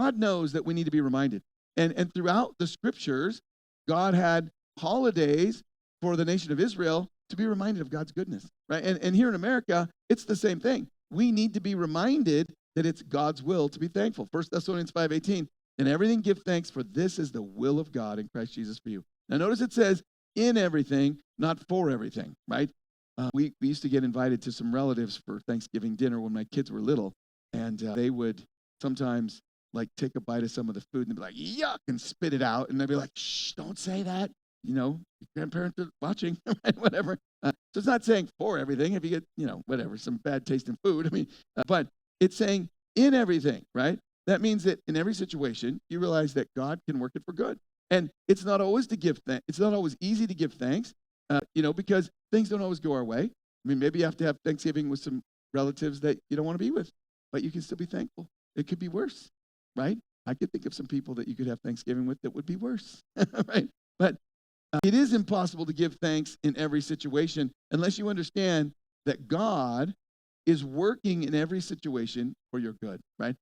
God knows that we need to be reminded. And throughout the scriptures, God had holidays for the nation of Israel to be reminded of God's goodness, right? And here in America, it's the same thing. We need to be reminded that it's God's will to be thankful. 1 Thessalonians 5:18, in everything give thanks, for this is the will of God in Christ Jesus for you. Now notice it says in everything, not for everything, right? We used to get invited to some relatives for Thanksgiving dinner when my kids were little, and they would sometimes like take a bite of some of the food and they'd be like, yuck, and spit it out. And they'd be like, shh, don't say that. Your grandparents are watching, right? Whatever. So it's not saying for everything. If you get, whatever, some bad taste in food. But it's saying in everything, right? That means that in every situation, you realize that God can work it for good. And it's not always to give thanks. It's not always easy to give thanks, because things don't always go our way. Maybe you have to have Thanksgiving with some relatives that you don't want to be with, but you can still be thankful. It could be worse, right? I could think of some people that you could have Thanksgiving with that would be worse, right? But it is impossible to give thanks in every situation unless you understand that God is working in every situation for your good, right?